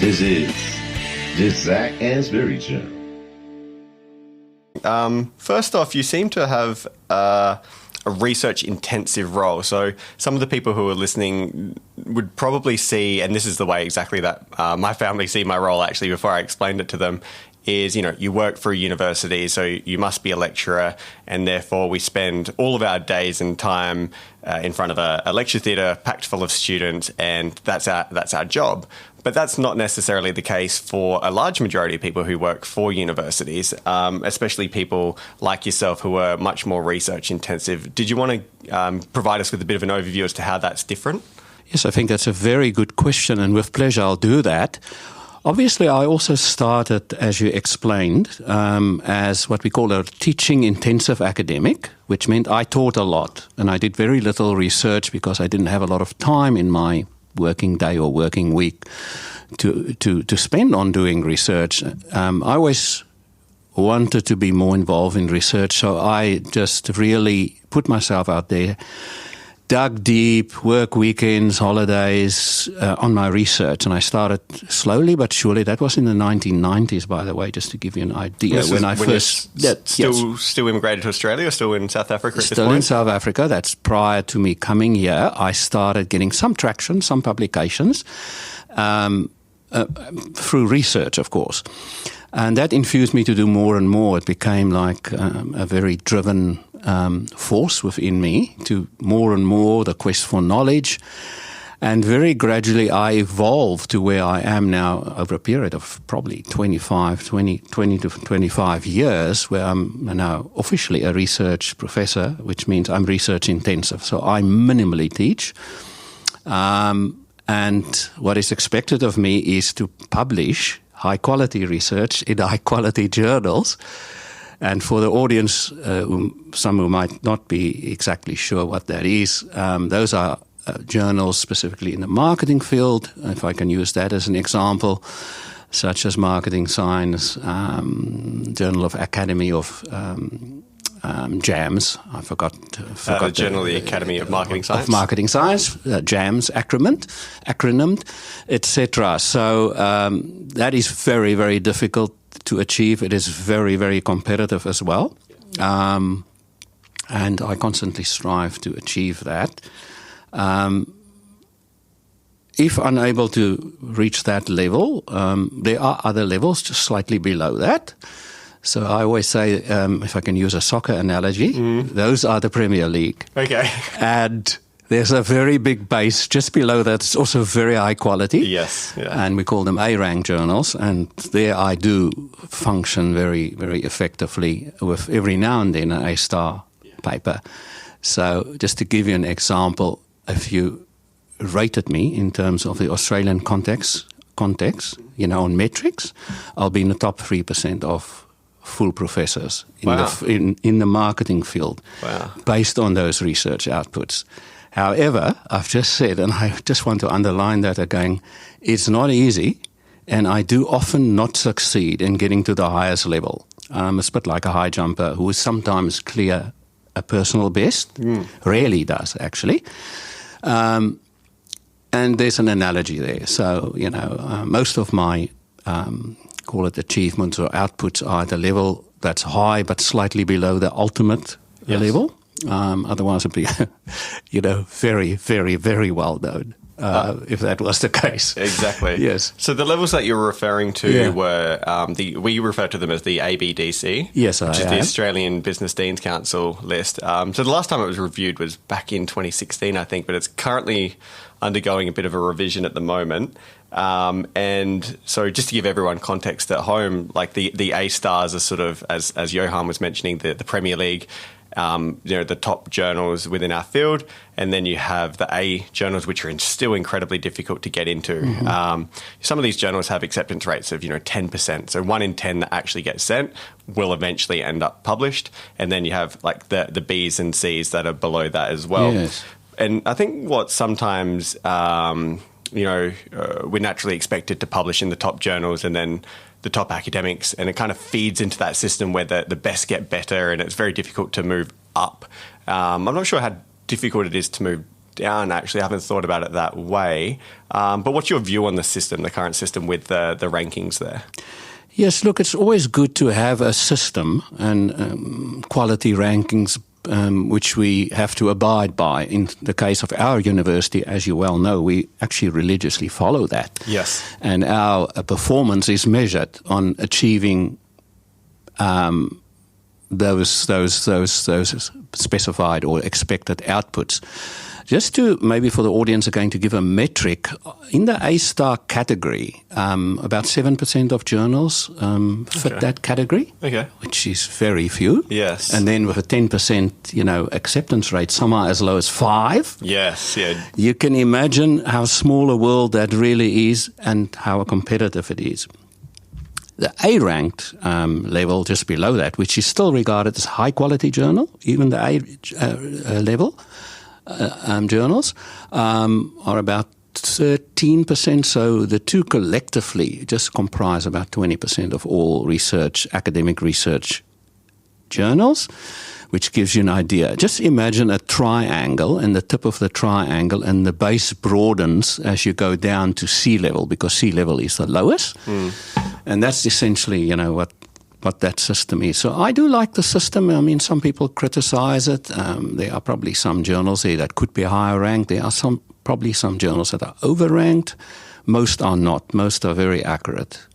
This is Just Zach and Spiritual. First off, you seem to have a research-intensive role. So some of the people who are listening would probably see, and this is the way exactly that my family see my role actually before I explained it to them, is, you work for a university, so you must be a lecturer, and therefore we spend all of our days and time in front of a lecture theatre packed full of students, and that's our job. But that's not necessarily the case for a large majority of people who work for universities, especially people like yourself who are much more research intensive. Did you want to provide us with a bit of an overview as to how that's different? Yes, I think that's a very good question, and with pleasure I'll do that. Obviously, I also started, as you explained, as what we call a teaching intensive academic, which meant I taught a lot, and I did very little research because I didn't have a lot of time in my working day or working week to spend on doing research. I always wanted to be more involved in research, so I just really put myself out there, dug deep, work weekends, holidays on my research, and I started slowly but surely. That was in the 1990s, by the way, just to give you an idea. Still immigrated to Australia, or still in South Africa at this point? Still in South Africa. That's prior to me coming here. I started getting some traction, some publications, through research, of course. And that infused me to do more and more. It became like a very driven force within me to more and more the quest for knowledge. And very gradually I evolved to where I am now over a period of probably 20 to 25 years, where I'm now officially a research professor, which means I'm research intensive. So I minimally teach. And what is expected of me is to publish high-quality research in high-quality journals. And for the audience, some who might not be exactly sure what that is, those are journals specifically in the marketing field, if I can use that as an example, such as Marketing Science, Journal of Academy of JAMS. I forgot the Journal of the Academy of Marketing Science. Of Marketing Science, JAMS acronymed, etc. So that is very, very difficult to achieve. It is very, very competitive as well. And I constantly strive to achieve that. If unable to reach that level, there are other levels just slightly below that. So I always say, if I can use a soccer analogy, those are the Premier League. Okay. And there's a very big base just below that. It's also very high quality. Yes. Yeah. And we call them A-rank journals. And there I do function very, very effectively with every now and then an A-star paper. So just to give you an example, if you rated me in terms of the Australian context, on metrics, I'll be in the top 3% of full professors in the marketing field, based on those research outputs. However, I've just said, and I just want to underline that again, it's not easy, and I do often not succeed in getting to the highest level. It's a bit like a high jumper who sometimes clear a personal best, rarely does actually. And there's an analogy there. So, most of my call it achievements or outputs are at a level that's high but slightly below the ultimate level. Otherwise it'd be, very, very, very well known, if that was the case. Exactly. Yes. So the levels that you're referring to were, we refer to them as the ABDC. Yes, which is the Australian Business Deans Council list. So the last time it was reviewed was back in 2016, I think, but it's currently undergoing a bit of a revision at the moment. And so just to give everyone context at home, like the A stars are sort of, as Johan was mentioning, the Premier League, the top journals within our field, and then you have the A journals, which are still incredibly difficult to get into. Some of these journals have acceptance rates of 10%, so 1 in 10 that actually get sent will eventually end up published, and then you have like the B's and C's that are below that as well. Yes. And I think what sometimes we're naturally expected to publish in the top journals and then the top academics, and it kind of feeds into that system where the best get better, and it's very difficult to move up. I'm not sure how difficult it is to move down. Actually, I haven't thought about it that way. But what's your view on the system, the current system with the rankings there? Yes, look, it's always good to have a system and quality rankings which we have to abide by. In the case of our university, as you well know, we actually religiously follow that. Yes. And our performance is measured on achieving those specified or expected outputs. Just to, maybe for the audience again, to give a metric, in the A-star category, about 7% of journals fit that category, which is very few. Yes. And then with a 10%, acceptance rate, some are as low as 5%. Yes, yeah. You can imagine how small a world that really is and how competitive it is. The A-ranked level just below that, which is still regarded as high-quality journal, even the A level, journals are about 13%. So the two collectively just comprise about 20% of all academic research journals, which gives you an idea. Just imagine a triangle and the tip of the triangle, and the base broadens as you go down to sea level, because sea level is the lowest. And that's essentially, what that system is. So I do like the system. I mean, some people criticize it. There are probably some journals there that could be higher ranked. There are probably some journals that are overranked. Most are not. Most are very accurate.